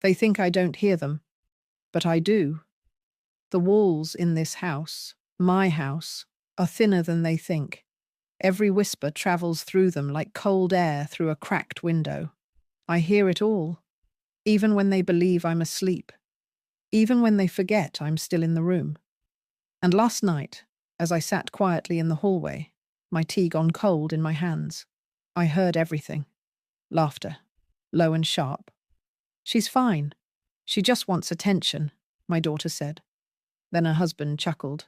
They think I don't hear them, but I do. The walls in this house, my house, are thinner than they think. Every whisper travels through them like cold air through a cracked window. I hear it all, even when they believe I'm asleep, even when they forget I'm still in the room. And last night, as I sat quietly in the hallway, my tea gone cold in my hands, I heard everything. Laughter, low and sharp. "She's fine. She just wants attention," my daughter said. Then her husband chuckled.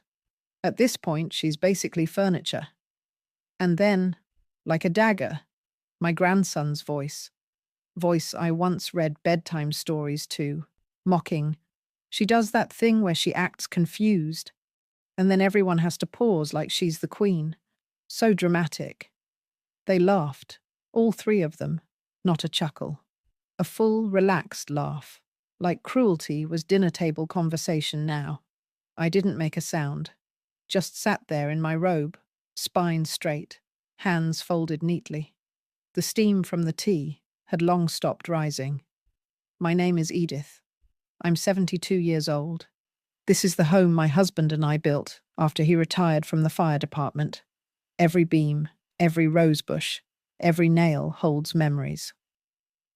"At this point, she's basically furniture." And then, like a dagger, my grandson's voice I once read bedtime stories to, mocking. She does that thing where she acts confused, and then everyone has to pause like she's the queen. So dramatic. They laughed, all three of them, not a chuckle. A full, relaxed laugh, like cruelty was dinner-table conversation now. I didn't make a sound, just sat there in my robe, spine straight, hands folded neatly. The steam from the tea had long stopped rising. "My name is Edith. I'm 72 years old. This is the home my husband and I built after he retired from the fire department. Every beam, every rosebush, every nail holds memories.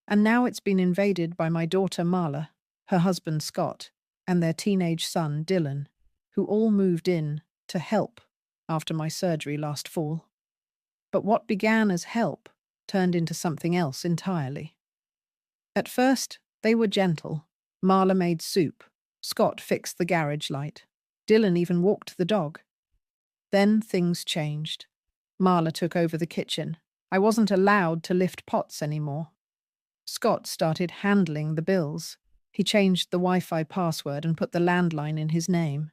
And now it's been invaded by my daughter Marla, her husband Scott, and their teenage son Dylan, who all moved in to help after my surgery last fall. But what began as help turned into something else entirely. At first, they were gentle. Marla made soup. Scott fixed the garage light. Dylan even walked the dog. Then things changed. Marla took over the kitchen. I wasn't allowed to lift pots anymore. Scott started handling the bills. He changed the Wi-Fi password and put the landline in his name.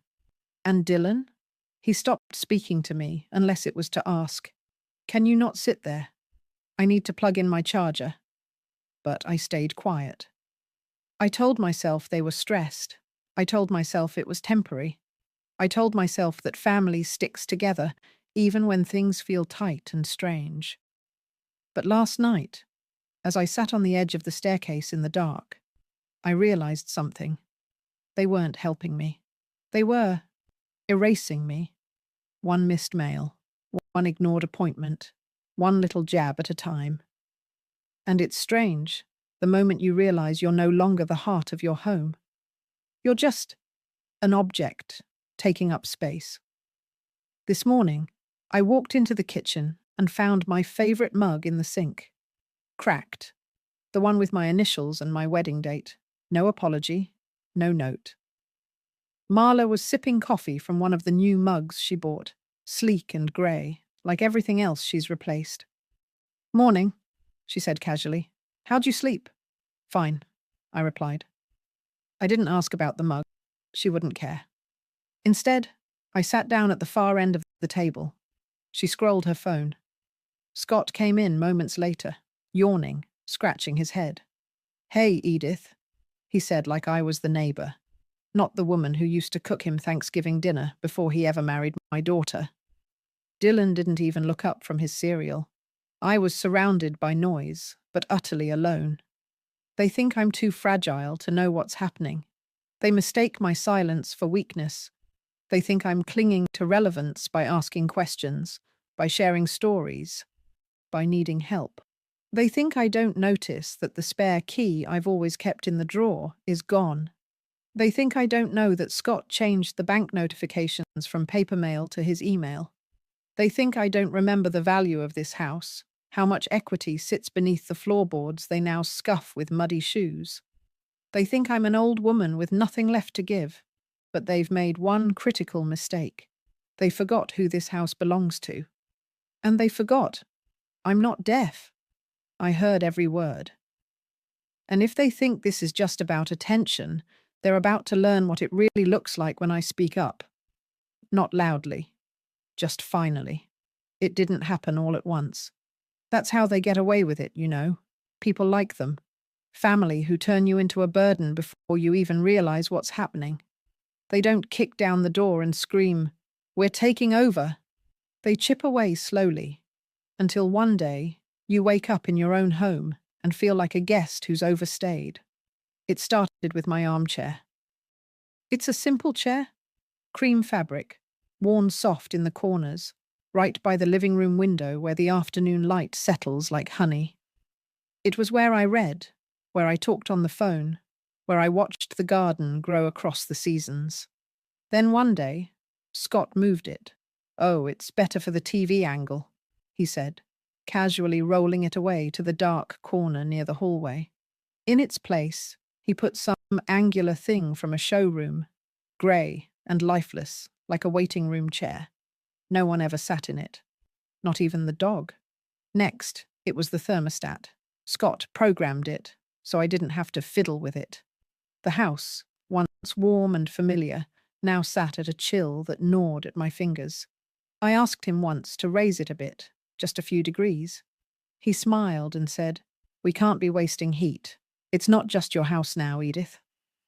And Dylan? He stopped speaking to me unless it was to ask, "Can you not sit there? I need to plug in my charger." But I stayed quiet. I told myself they were stressed. I told myself it was temporary. I told myself that family sticks together even when things feel tight and strange. But last night, as I sat on the edge of the staircase in the dark, I realized something. They weren't helping me. They were erasing me. One missed mail, one ignored appointment, one little jab at a time. And it's strange, the moment you realize you're no longer the heart of your home. You're just an object taking up space. This morning, I walked into the kitchen and found my favorite mug in the sink. Cracked. The one with my initials and my wedding date. No apology, no note. Marla was sipping coffee from one of the new mugs she bought, sleek and grey, like everything else she's replaced. "Morning," she said casually. "How'd you sleep?" "Fine," I replied. I didn't ask about the mug. She wouldn't care. Instead, I sat down at the far end of the table. She scrolled her phone. Scott came in moments later, yawning, scratching his head. "Hey, Edith," he said like I was the neighbor, not the woman who used to cook him Thanksgiving dinner before he ever married my daughter. Dylan didn't even look up from his cereal. I was surrounded by noise, but utterly alone. They think I'm too fragile to know what's happening. They mistake my silence for weakness. They think I'm clinging to relevance by asking questions, by sharing stories, by needing help. They think I don't notice that the spare key I've always kept in the drawer is gone. They think I don't know that Scott changed the bank notifications from paper mail to his email. They think I don't remember the value of this house, how much equity sits beneath the floorboards they now scuff with muddy shoes. They think I'm an old woman with nothing left to give, but they've made one critical mistake. They forgot who this house belongs to. And they forgot I'm not deaf. I heard every word. And if they think this is just about attention, they're about to learn what it really looks like when I speak up. Not loudly, just finally. It didn't happen all at once. That's how they get away with it, you know. People like them. Family who turn you into a burden before you even realize what's happening. They don't kick down the door and scream, "We're taking over." They chip away slowly, until one day you wake up in your own home and feel like a guest who's overstayed. It started with my armchair. It's a simple chair, cream fabric, worn soft in the corners, right by the living room window where the afternoon light settles like honey. It was where I read, where I talked on the phone, where I watched the garden grow across the seasons. Then one day, Scott moved it. "Oh, it's better for the TV angle," he said, casually rolling it away to the dark corner near the hallway. In its place, he put some angular thing from a showroom, grey and lifeless, like a waiting room chair. No one ever sat in it, not even the dog. Next, it was the thermostat. Scott programmed it, so I didn't have to fiddle with it. The house, once warm and familiar, now sat at a chill that gnawed at my fingers. I asked him once to raise it a bit, just a few degrees. He smiled and said, "We can't be wasting heat. It's not just your house now, Edith.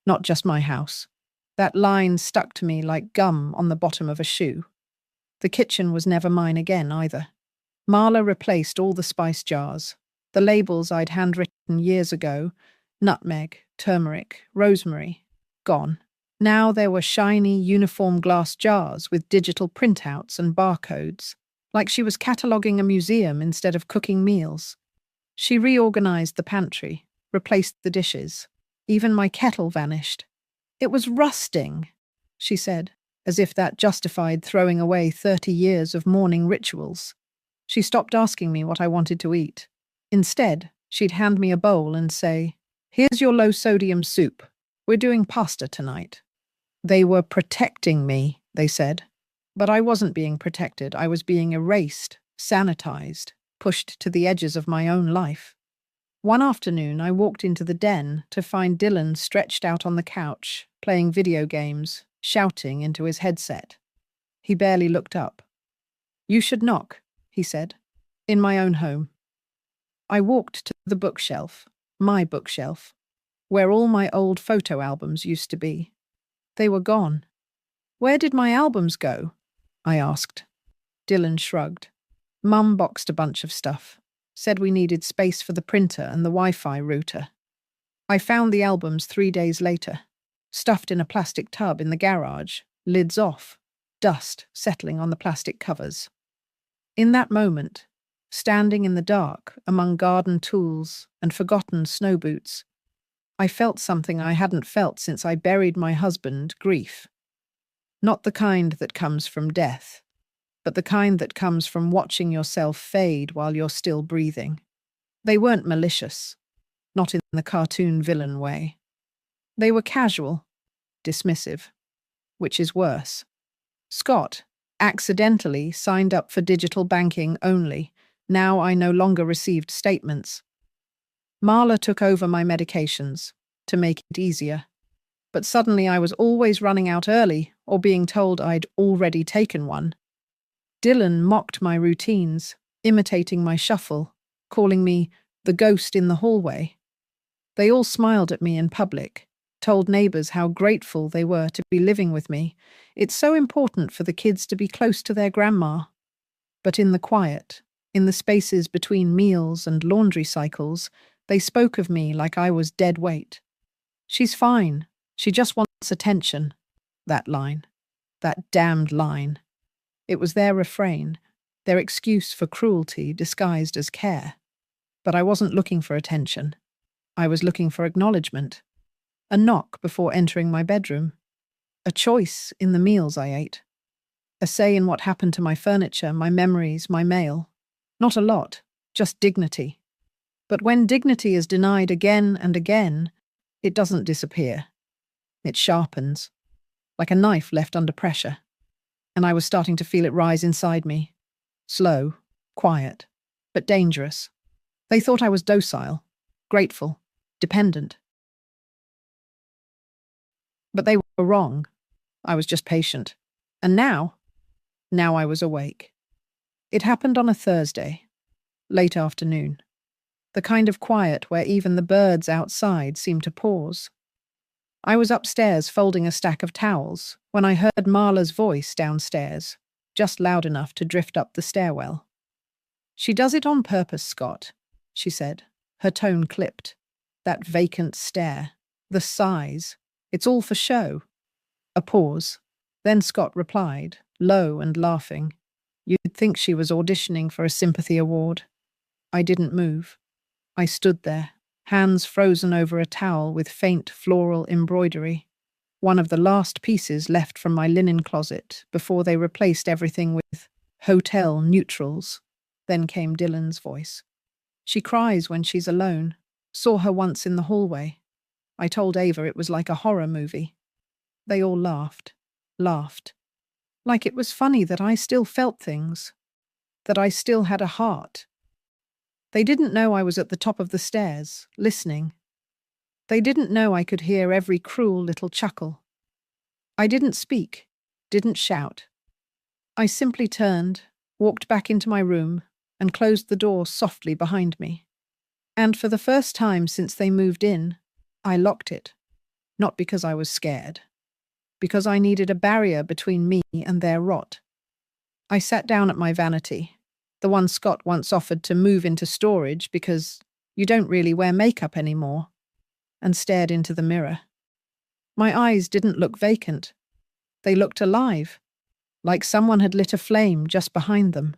Not just my house." That line stuck to me like gum on the bottom of a shoe. The kitchen was never mine again, either. Marla replaced all the spice jars. The labels I'd handwritten years ago, nutmeg, turmeric, rosemary, gone. Now there were shiny, uniform glass jars with digital printouts and barcodes, like she was cataloguing a museum instead of cooking meals. She reorganized the pantry, replaced the dishes. Even my kettle vanished. "It was rusting," she said, as if that justified throwing away 30 years of morning rituals. She stopped asking me what I wanted to eat. Instead, she'd hand me a bowl and say, "Here's your low-sodium soup. We're doing pasta tonight." They were protecting me, they said. But I wasn't being protected. I was being erased, sanitized, pushed to the edges of my own life. One afternoon, I walked into the den to find Dylan stretched out on the couch, playing video games, shouting into his headset. He barely looked up. "You should knock," he said, "in my own home." I walked to the bookshelf, my bookshelf, where all my old photo albums used to be. They were gone. "Where did my albums go?" I asked. Dylan shrugged. "Mum boxed a bunch of stuff. Said we needed space for the printer and the Wi-Fi router." I found the albums 3 days later, stuffed in a plastic tub in the garage, lids off, dust settling on the plastic covers. In that moment, standing in the dark among garden tools and forgotten snow boots, I felt something I hadn't felt since I buried my husband, grief. Not the kind that comes from death, but the kind that comes from watching yourself fade while you're still breathing. They weren't malicious, not in the cartoon villain way. They were casual, dismissive, which is worse. Scott accidentally signed up for digital banking only. Now I no longer received statements. Marla took over my medications to make it easier. But suddenly I was always running out early or being told I'd already taken one. Dylan mocked my routines, imitating my shuffle, calling me the ghost in the hallway. They all smiled at me in public, told neighbors how grateful they were to be living with me. It's so important for the kids to be close to their grandma. But in the quiet, in the spaces between meals and laundry cycles, they spoke of me like I was dead weight. "She's fine. She just wants attention." That line. That damned line. It was their refrain, their excuse for cruelty disguised as care. But I wasn't looking for attention. I was looking for acknowledgement. A knock before entering my bedroom. A choice in the meals I ate. A say in what happened to my furniture, my memories, my mail. Not a lot, just dignity. But when dignity is denied again and again, it doesn't disappear. It sharpens, like a knife left under pressure. And I was starting to feel it rise inside me. Slow, quiet, but dangerous. They thought I was docile, grateful, dependent. But they were wrong. I was just patient. And now I was awake. It happened on a Thursday, late afternoon. The kind of quiet where even the birds outside seemed to pause. I was upstairs folding a stack of towels when I heard Marla's voice downstairs, just loud enough to drift up the stairwell. "She does it on purpose, Scott," she said, her tone clipped. That vacant stare, The sighs. It's all for show. A pause. Then Scott replied, low and laughing. You'd think she was auditioning for a sympathy award. I didn't move. I stood there, hands frozen over a towel with faint floral embroidery, one of the last pieces left from my linen closet before they replaced everything with hotel neutrals. Then came Dylan's voice. She cries when she's alone. Saw her once in the hallway. I told Ava it was like a horror movie. They all laughed. Like it was funny that I still felt things, that I still had a heart. They didn't know I was at the top of the stairs, listening. They didn't know I could hear every cruel little chuckle. I didn't speak, didn't shout. I simply turned, walked back into my room, and closed the door softly behind me. And for the first time since they moved in, I locked it. Not because I was scared. Because I needed a barrier between me and their rot. I sat down at my vanity, the one Scott once offered to move into storage because you don't really wear makeup anymore, and stared into the mirror. My eyes didn't look vacant. They looked alive, like someone had lit a flame just behind them.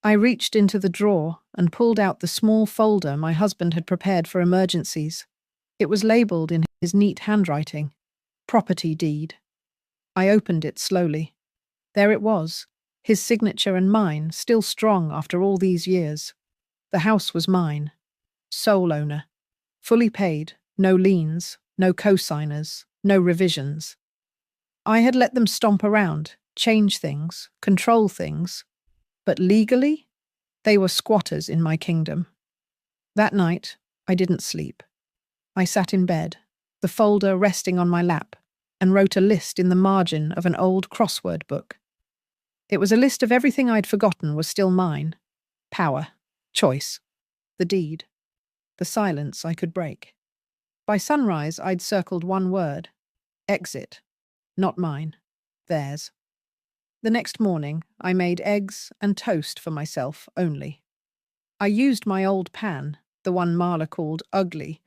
I reached into the drawer and pulled out the small folder my husband had prepared for emergencies. It was labeled in his neat handwriting, property deed. I opened it slowly. There it was, his signature and mine, still strong after all these years. The house was mine. Sole owner. Fully paid, no liens, no co-signers, no revisions. I had let them stomp around, change things, control things. But legally, they were squatters in my kingdom. That night, I didn't sleep. I sat in bed, the folder resting on my lap, and wrote a list in the margin of an old crossword book. It was a list of everything I'd forgotten was still mine. Power, choice, the deed, the silence I could break. By sunrise, I'd circled one word: exit. Not mine, theirs. The next morning, I made eggs and toast for myself only. I used my old pan, the one Marla called ugly,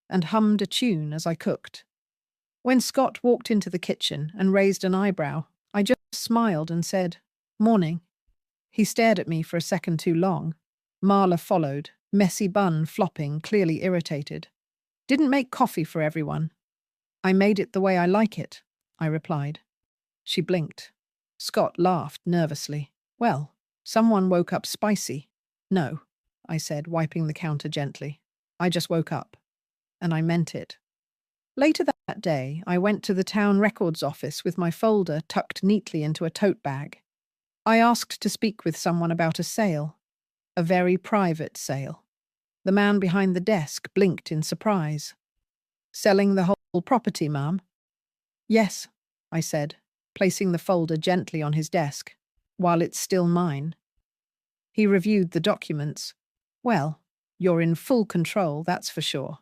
and hummed a tune as I cooked. When Scott walked into the kitchen and raised an eyebrow, I just smiled and said, "Morning." He stared at me for a second too long. Marla followed, messy bun flopping, clearly irritated. "Didn't make coffee for everyone." "I made it the way I like it," I replied. She blinked. Scott laughed nervously. "Well, someone woke up spicy." "No," I said, wiping the counter gently. "I just woke up." And I meant it. Later that day, I went to the town records office with my folder tucked neatly into a tote bag. I asked to speak with someone about a sale. A very private sale. The man behind the desk blinked in surprise. "Selling the whole property, ma'am?" "Yes," I said, placing the folder gently on his desk, "while it's still mine." He reviewed the documents. "Well, you're in full control, that's for sure.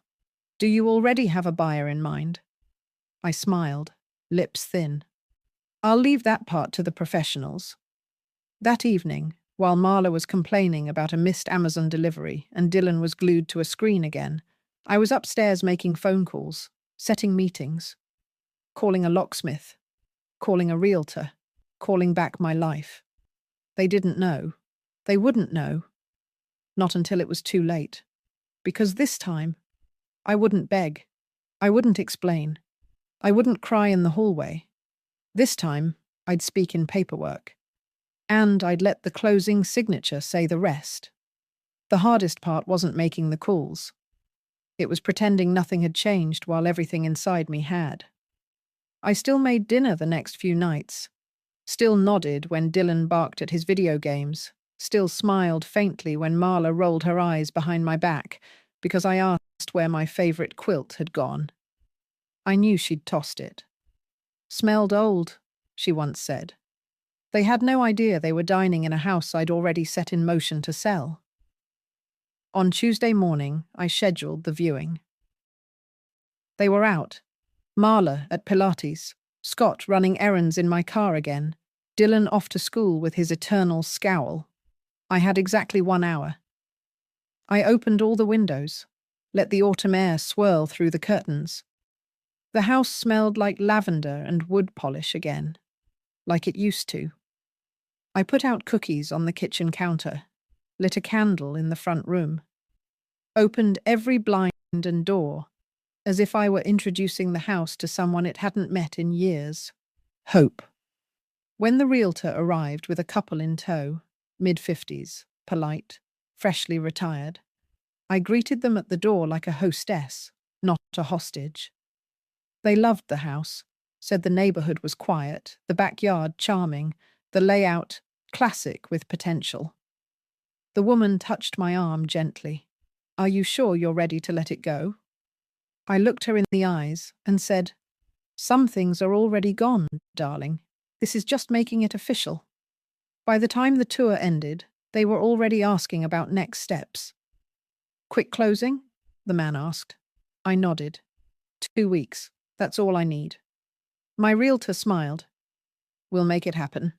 Do you already have a buyer in mind?" I smiled, lips thin. "I'll leave that part to the professionals." That evening, while Marla was complaining about a missed Amazon delivery and Dylan was glued to a screen again, I was upstairs making phone calls, setting meetings, calling a locksmith, calling a realtor, calling back my life. They didn't know. They wouldn't know. Not until it was too late. Because this time, I wouldn't beg. I wouldn't explain. I wouldn't cry in the hallway. This time, I'd speak in paperwork. And I'd let the closing signature say the rest. The hardest part wasn't making the calls. It was pretending nothing had changed while everything inside me had. I still made dinner the next few nights. Still nodded when Dylan barked at his video games. Still smiled faintly when Marla rolled her eyes behind my back because I asked where my favorite quilt had gone. I knew she'd tossed it. "Smelled old," she once said. They had no idea they were dining in a house I'd already set in motion to sell. On Tuesday morning, I scheduled the viewing. They were out. Marla at Pilates, Scott running errands in my car again, Dylan off to school with his eternal scowl. I had exactly 1 hour. I opened all the windows, let the autumn air swirl through the curtains. The house smelled like lavender and wood polish again, like it used to. I put out cookies on the kitchen counter, lit a candle in the front room, opened every blind and door, as if I were introducing the house to someone it hadn't met in years. Hope. When the realtor arrived with a couple in tow, mid-50s, polite, freshly retired, I greeted them at the door like a hostess, not a hostage. They loved the house, said the neighborhood was quiet, the backyard charming, the layout classic with potential. The woman touched my arm gently. "Are you sure you're ready to let it go?" I looked her in the eyes and said, "Some things are already gone, darling. This is just making it official." By the time the tour ended, they were already asking about next steps. "Quick closing?" the man asked. I nodded. 2 weeks. That's all I need. My realtor smiled. "We'll make it happen."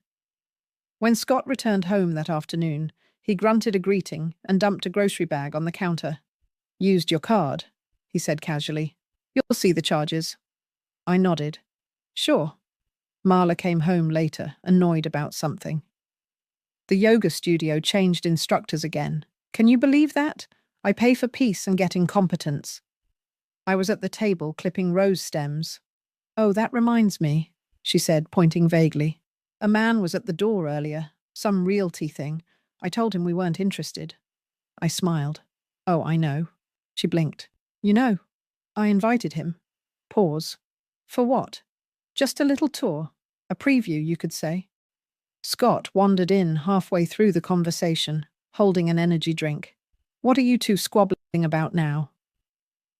When Scott returned home that afternoon, he grunted a greeting and dumped a grocery bag on the counter. "Used your card," he said casually. "You'll see the charges." I nodded. "Sure." Marla came home later, annoyed about something. "The yoga studio changed instructors again. Can you believe that? I pay for peace and get incompetence." I was at the table clipping rose stems. "Oh, that reminds me," she said, pointing vaguely. "A man was at the door earlier, some realty thing. I told him we weren't interested." I smiled. "Oh, I know." She blinked. "You know, I invited him." Pause. "For what?" "Just a little tour. A preview, you could say." Scott wandered in halfway through the conversation, holding an energy drink. "What are you two squabbling about now?"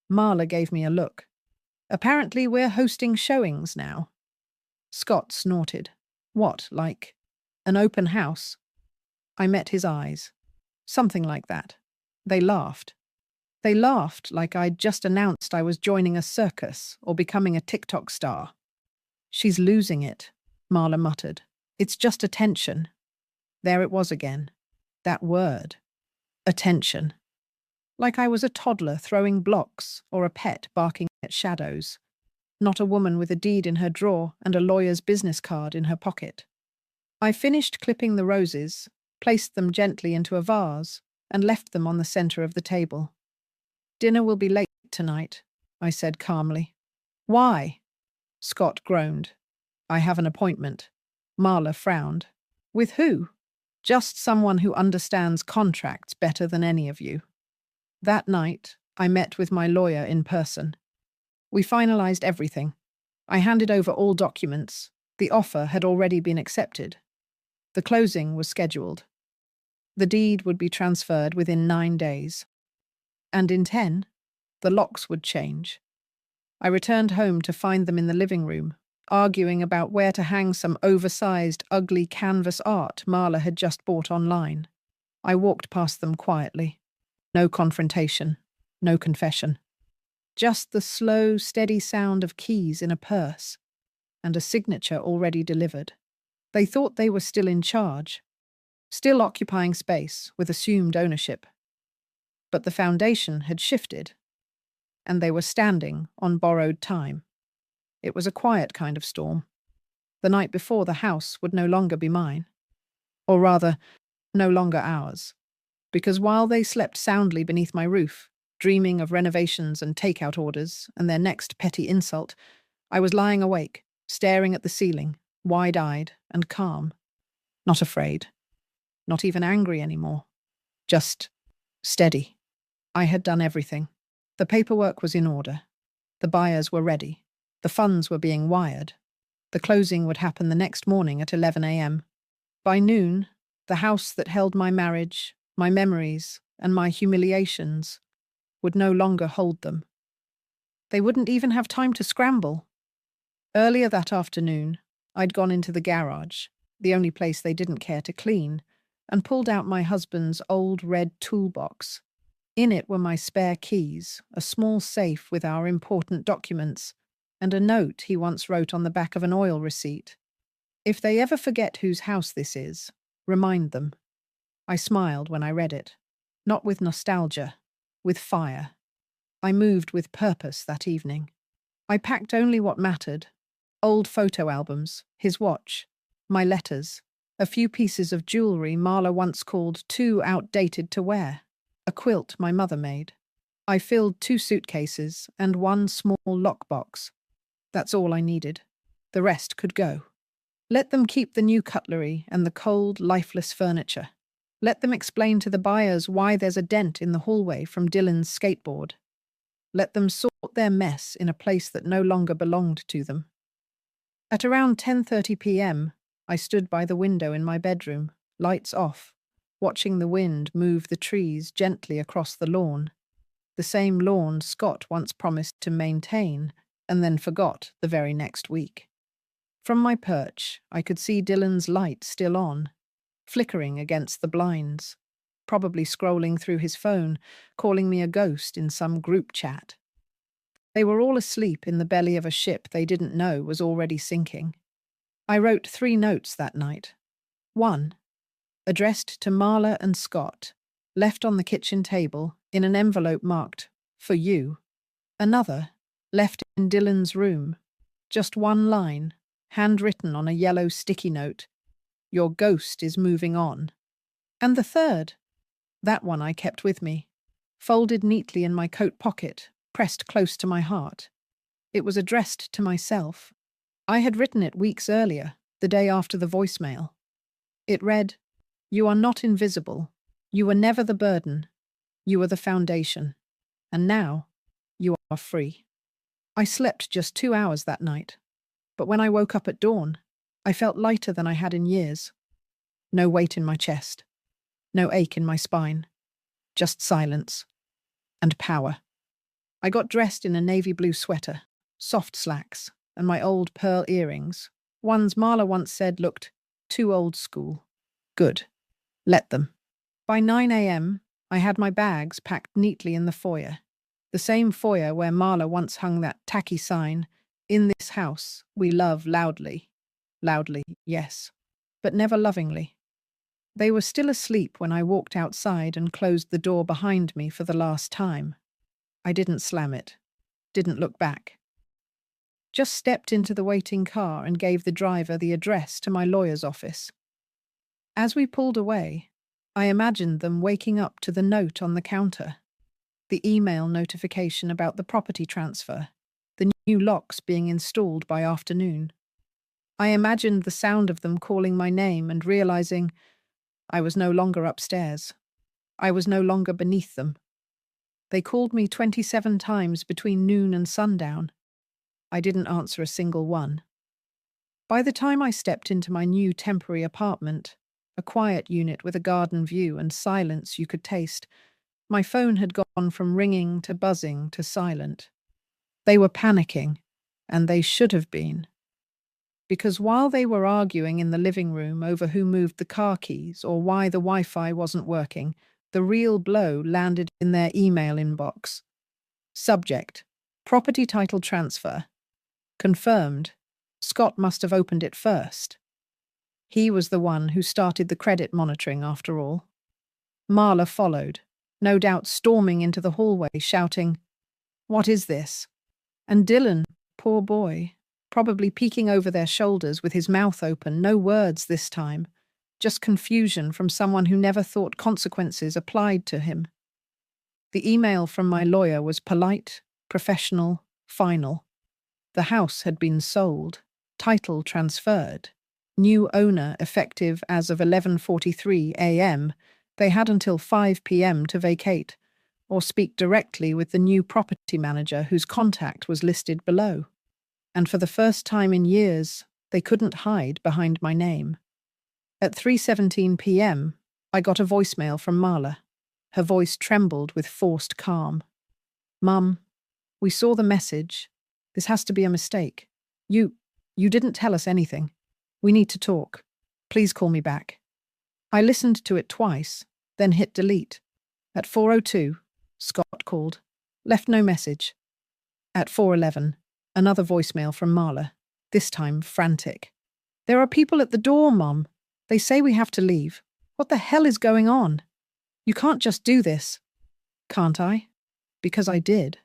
Marla gave me a look. "Apparently we're hosting showings now." Scott snorted. "What, like an open house?" I met his eyes. "Something like that." They laughed. They laughed like I'd just announced I was joining a circus or becoming a TikTok star. "She's losing it," Marla muttered. "It's just attention." There it was again. That word. Attention. Like I was a toddler throwing blocks or a pet barking at shadows. Not a woman with a deed in her drawer and a lawyer's business card in her pocket. I finished clipping the roses, placed them gently into a vase, and left them on the center of the table. "Dinner will be late tonight," I said calmly. "Why?" Scott groaned. "I have an appointment." Marla frowned. "With who?" "Just someone who understands contracts better than any of you." That night, I met with my lawyer in person. We finalized everything. I handed over all documents. The offer had already been accepted. The closing was scheduled. The deed would be transferred within 9 days. And in 10, the locks would change. I returned home to find them in the living room, arguing about where to hang some oversized, ugly canvas art Marla had just bought online. I walked past them quietly. No confrontation, no confession. Just the slow, steady sound of keys in a purse, and a signature already delivered. They thought they were still in charge, still occupying space with assumed ownership. But the foundation had shifted, and they were standing on borrowed time. It was a quiet kind of storm. The night before, the house would no longer be mine. Or rather, no longer ours. Because while they slept soundly beneath my roof, dreaming of renovations and takeout orders and their next petty insult, I was lying awake, staring at the ceiling, wide-eyed and calm. Not afraid. Not even angry anymore. Just steady. I had done everything. The paperwork was in order. The buyers were ready. The funds were being wired. The closing would happen the next morning at 11 a.m. By noon, the house that held my marriage, my memories, and my humiliations would no longer hold them. They wouldn't even have time to scramble. Earlier that afternoon, I'd gone into the garage, the only place they didn't care to clean, and pulled out my husband's old red toolbox. In it were my spare keys, a small safe with our important documents, and a note he once wrote on the back of an oil receipt. "If they ever forget whose house this is, remind them." I smiled when I read it. Not with nostalgia, with fire. I moved with purpose that evening. I packed only what mattered: old photo albums, his watch, my letters, a few pieces of jewelry Marla once called too outdated to wear, a quilt my mother made. I filled 2 suitcases and 1 small lockbox. That's all I needed. The rest could go. Let them keep the new cutlery and the cold, lifeless furniture. Let them explain to the buyers why there's a dent in the hallway from Dylan's skateboard. Let them sort their mess in a place that no longer belonged to them. At around 10:30 p.m., I stood by the window in my bedroom, lights off, watching the wind move the trees gently across the lawn. The same lawn Scott once promised to maintain and then forgot the very next week. From my perch, I could see Dylan's light still on, flickering against the blinds, probably scrolling through his phone, calling me a ghost in some group chat. They were all asleep in the belly of a ship they didn't know was already sinking. I wrote 3 notes that night. 1, addressed to Marla and Scott, left on the kitchen table in an envelope marked, "For you." Another, left in Dylan's room, just 1 line, handwritten on a yellow sticky note, "Your ghost is moving on." And the third, that one I kept with me, folded neatly in my coat pocket, pressed close to my heart. It was addressed to myself. I had written it weeks earlier, the day after the voicemail. It read, "You are not invisible. You were never the burden. You are the foundation. And now, you are free." I slept just 2 hours that night, but when I woke up at dawn, I felt lighter than I had in years. No weight in my chest, no ache in my spine, just silence and power. I got dressed in a navy blue sweater, soft slacks, and my old pearl earrings, ones Marla once said looked too old school. Good. Let them. By 9 a.m., I had my bags packed neatly in the foyer, the same foyer where Marla once hung that tacky sign, "In this house, we love loudly." Loudly, yes, but never lovingly. They were still asleep when I walked outside and closed the door behind me for the last time. I didn't slam it, didn't look back. Just stepped into the waiting car and gave the driver the address to my lawyer's office. As we pulled away, I imagined them waking up to the note on the counter, the email notification about the property transfer, the new locks being installed by afternoon. I imagined the sound of them calling my name and realizing I was no longer upstairs. I was no longer beneath them. They called me 27 times between noon and sundown. I didn't answer a single one. By the time I stepped into my new temporary apartment, a quiet unit with a garden view and silence you could taste, my phone had gone from ringing to buzzing to silent. They were panicking, and they should have been. Because while they were arguing in the living room over who moved the car keys or why the Wi-Fi wasn't working, the real blow landed in their email inbox. Subject: property title transfer. Confirmed. Scott must have opened it first. He was the one who started the credit monitoring, after all. Marla followed, no doubt storming into the hallway, shouting, "What is this?" And Dylan, poor boy, probably peeking over their shoulders with his mouth open, no words this time, just confusion from someone who never thought consequences applied to him. The email from my lawyer was polite, professional, final. The house had been sold, title transferred, new owner effective as of 11:43 a.m. They had until 5 p.m. to vacate, or speak directly with the new property manager whose contact was listed below. And for the first time in years, they couldn't hide behind my name. At 3:17 p.m., I got a voicemail from Marla. Her voice trembled with forced calm. "Mum, we saw the message. This has to be a mistake. You didn't tell us anything. We need to talk. Please call me back." I listened to it twice, then hit delete. At 4:02, Scott called. Left no message. At 4:11, another voicemail from Marla, this time frantic. "There are people at the door, Mom. They say we have to leave. What the hell is going on? You can't just do this." "Can't I?" Because I did.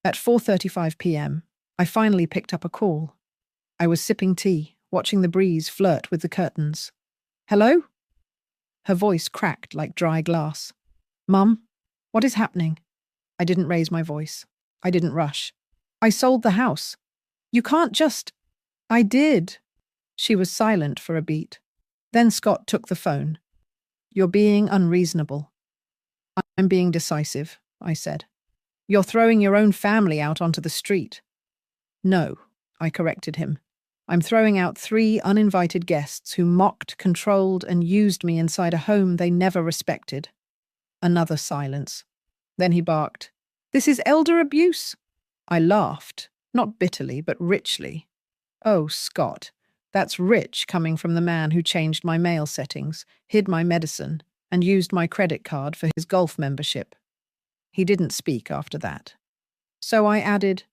At 4:35 p.m., I finally picked up a call. I was sipping tea, watching the breeze flirt with the curtains. Hello? Her voice cracked like dry glass. Mum, what is happening? I didn't raise my voice. I didn't rush. I sold the house. You can't just… I did. She was silent for a beat. Then Scott took the phone. You're being unreasonable. I'm being decisive, I said. You're throwing your own family out onto the street. No, I corrected him. I'm throwing out 3 uninvited guests who mocked, controlled, and used me inside a home they never respected. Another silence. Then he barked, This is elder abuse. I laughed, not bitterly, but richly. Oh, Scott, that's rich coming from the man who changed my mail settings, hid my medicine, and used my credit card for his golf membership. He didn't speak after that. So I added,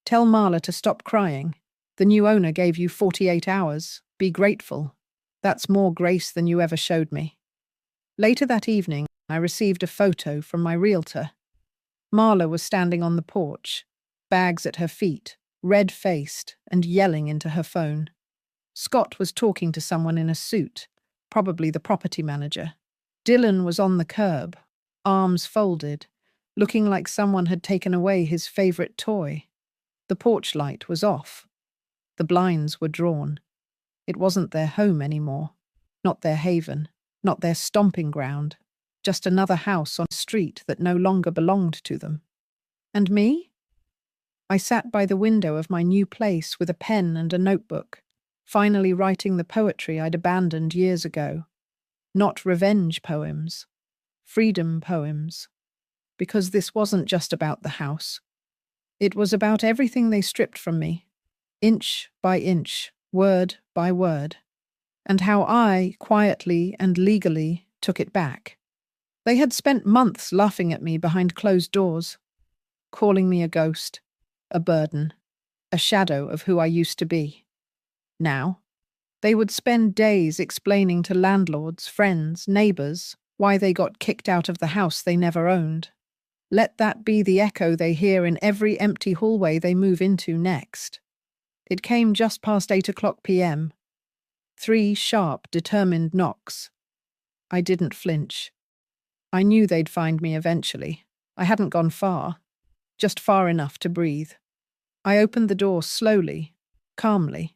Tell Marla to stop crying. The new owner gave you 48 hours. Be grateful. That's more grace than you ever showed me. Later that evening, I received a photo from my realtor. Marla was standing on the porch, bags at her feet, red-faced and yelling into her phone. Scott was talking to someone in a suit, probably the property manager. Dylan was on the curb, arms folded, looking like someone had taken away his favorite toy. The porch light was off. The blinds were drawn. It wasn't their home anymore, not their haven, not their stomping ground, just another house on a street that no longer belonged to them. And me? I sat by the window of my new place with a pen and a notebook, finally writing the poetry I'd abandoned years ago. Not revenge poems, freedom poems. Because this wasn't just about the house. It was about everything they stripped from me, inch by inch, word by word, and how I, quietly and legally, took it back. They had spent months laughing at me behind closed doors, calling me a ghost, a burden, a shadow of who I used to be. Now, they would spend days explaining to landlords, friends, neighbours, why they got kicked out of the house they never owned. Let that be the echo they hear in every empty hallway they move into next. It came just past 8:00 p.m. 3 sharp, determined knocks. I didn't flinch. I knew they'd find me eventually. I hadn't gone far, just far enough to breathe. I opened the door slowly, calmly.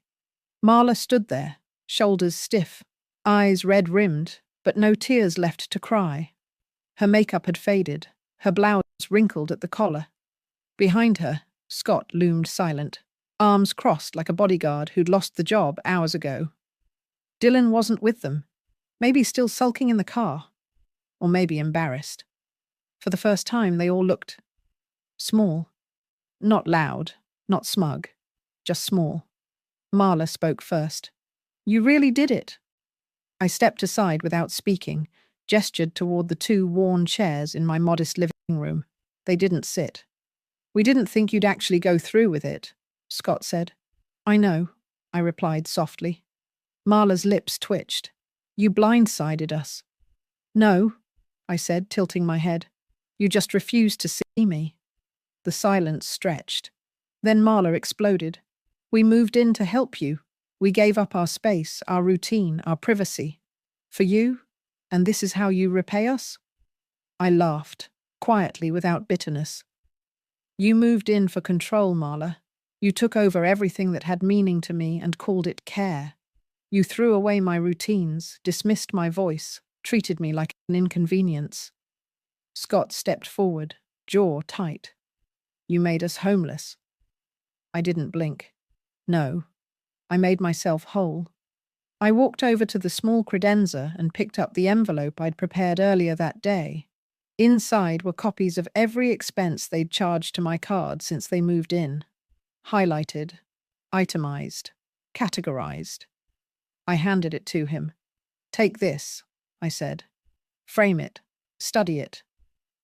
Marla stood there, shoulders stiff, eyes red-rimmed, but no tears left to cry. Her makeup had faded, her blouse wrinkled at the collar. Behind her, Scott loomed silent, arms crossed like a bodyguard who'd lost the job hours ago. Dylan wasn't with them, maybe still sulking in the car, or maybe embarrassed. For the first time, they all looked small. Not loud, not smug, just small. Marla spoke first. You really did it. I stepped aside without speaking, gestured toward the 2 worn chairs in my modest living room. They didn't sit. We didn't think you'd actually go through with it, Scott said. I know, I replied softly. Marla's lips twitched. You blindsided us. No, I said, tilting my head. You just refused to see me. The silence stretched. Then Marla exploded. We moved in to help you. We gave up our space, our routine, our privacy. For you? And this is how you repay us? I laughed, quietly, without bitterness. You moved in for control, Marla. You took over everything that had meaning to me and called it care. You threw away my routines, dismissed my voice, treated me like an inconvenience. Scott stepped forward, jaw tight. You made us homeless. I didn't blink. No, I made myself whole. I walked over to the small credenza and picked up the envelope I'd prepared earlier that day. Inside were copies of every expense they'd charged to my card since they moved in. Highlighted, itemized, categorized. I handed it to him. Take this, I said. Frame it. Study it.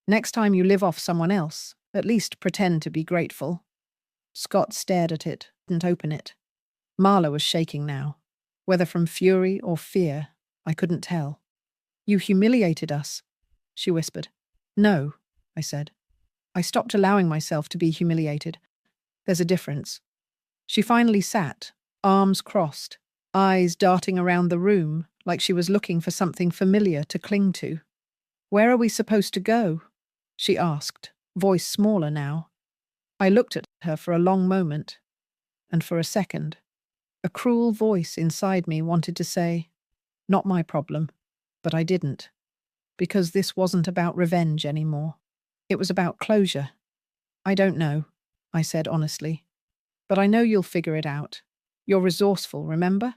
Next time you live off someone else, at least pretend to be grateful. Scott stared at it, didn't open it. Marla was shaking now. Whether from fury or fear, I couldn't tell. You humiliated us, she whispered. No, I said. I stopped allowing myself to be humiliated. There's a difference. She finally sat, arms crossed, eyes darting around the room like she was looking for something familiar to cling to. "Where are we supposed to go?" she asked, voice smaller now. I looked at her for a long moment, and for a second, a cruel voice inside me wanted to say, "Not my problem," but I didn't, because this wasn't about revenge anymore. It was about closure. "I don't know," I said honestly, "but I know you'll figure it out. You're resourceful, remember?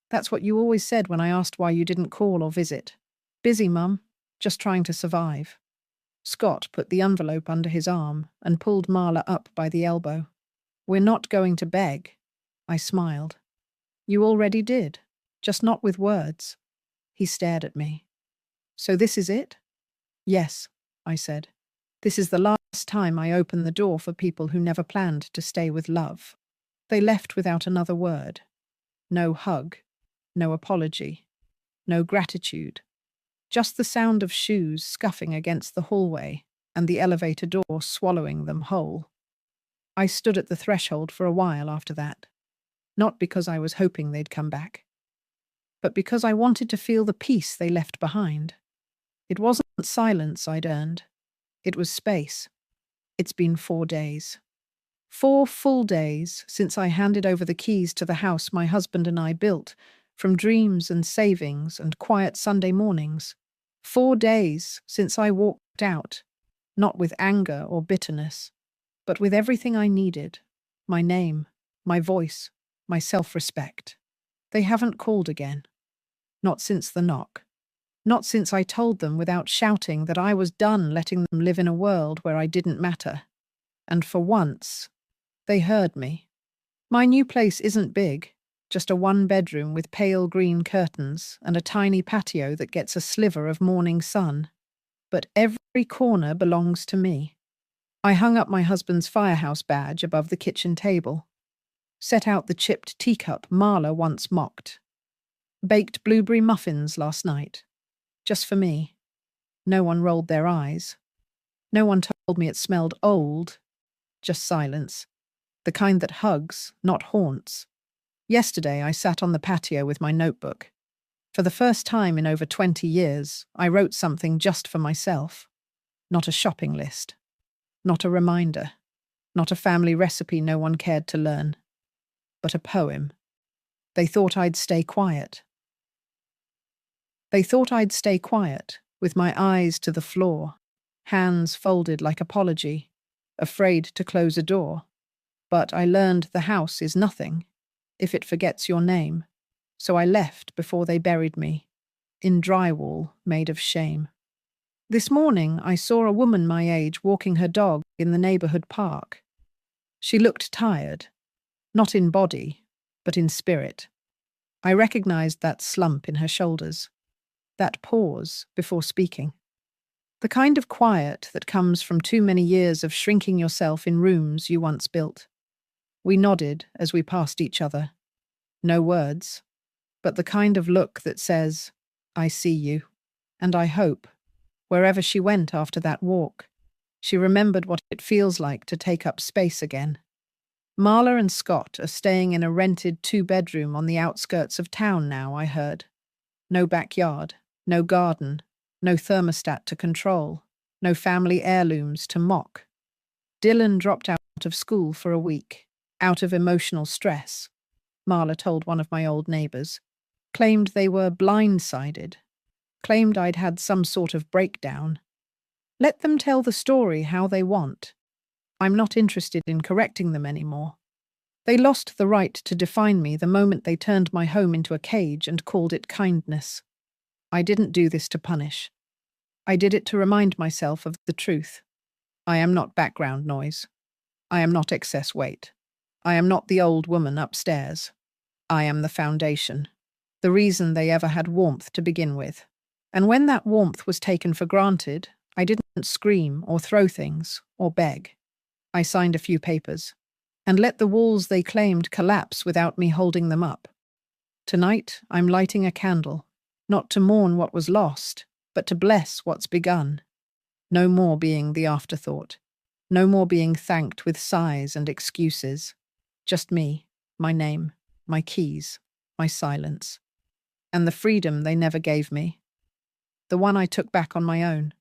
That's what you always said when I asked why you didn't call or visit." "Busy, Mum. Just trying to survive." Scott put the envelope under his arm and pulled Marla up by the elbow. "We're not going to beg." I smiled. "You already did, just not with words." He stared at me. "So this is it?" "Yes," I said. "This is the last time I open the door for people who never planned to stay with love." They left without another word. No hug, no apology, no gratitude. Just the sound of shoes scuffing against the hallway and the elevator door swallowing them whole. I stood at the threshold for a while after that, not because I was hoping they'd come back, but because I wanted to feel the peace they left behind. It wasn't silence I'd earned. It was space. It's been 4 days. 4 full days since I handed over the keys to the house my husband and I built, from dreams and savings and quiet Sunday mornings. 4 days since I walked out, not with anger or bitterness, but with everything I needed: my name, my voice, my self-respect. They haven't called again. Not since the knock. Not since I told them without shouting that I was done letting them live in a world where I didn't matter. And for once, they heard me. My new place isn't big, just a 1-bedroom with pale green curtains and a tiny patio that gets a sliver of morning sun. But every corner belongs to me. I hung up my husband's firehouse badge above the kitchen table, set out the chipped teacup Marla once mocked, baked blueberry muffins last night, just for me. No one rolled their eyes. No one told me it smelled old, just silence. The kind that hugs, not haunts. Yesterday I sat on the patio with my notebook. For the first time in over 20 years, I wrote something just for myself. Not a shopping list. Not a reminder. Not a family recipe no one cared to learn. But a poem. They thought I'd stay quiet. With my eyes to the floor, hands folded like apology, afraid to close a door. But I learned the house is nothing if it forgets your name, so I left before they buried me, in drywall made of shame. This morning I saw a woman my age walking her dog in the neighborhood park. She looked tired, not in body, but in spirit. I recognized that slump in her shoulders, that pause before speaking. The kind of quiet that comes from too many years of shrinking yourself in rooms you once built. We nodded as we passed each other. No words, but the kind of look that says, "I see you." And I hope, wherever she went after that walk, she remembered what it feels like to take up space again. Marla and Scott are staying in a rented 2-bedroom on the outskirts of town now, I heard. No backyard, no garden, no thermostat to control, no family heirlooms to mock. Dylan dropped out of school for a week, out of emotional stress, Marla told one of my old neighbors. Claimed they were blindsided. Claimed I'd had some sort of breakdown. Let them tell the story how they want. I'm not interested in correcting them anymore. They lost the right to define me the moment they turned my home into a cage and called it kindness. I didn't do this to punish. I did it to remind myself of the truth. I am not background noise. I am not excess weight. I am not the old woman upstairs. I am the foundation, the reason they ever had warmth to begin with. And when that warmth was taken for granted, I didn't scream or throw things or beg. I signed a few papers and let the walls they claimed collapse without me holding them up. Tonight, I'm lighting a candle, not to mourn what was lost, but to bless what's begun. No more being the afterthought. No more being thanked with sighs and excuses. Just me, my name, my keys, my silence. And the freedom they never gave me. The one I took back on my own.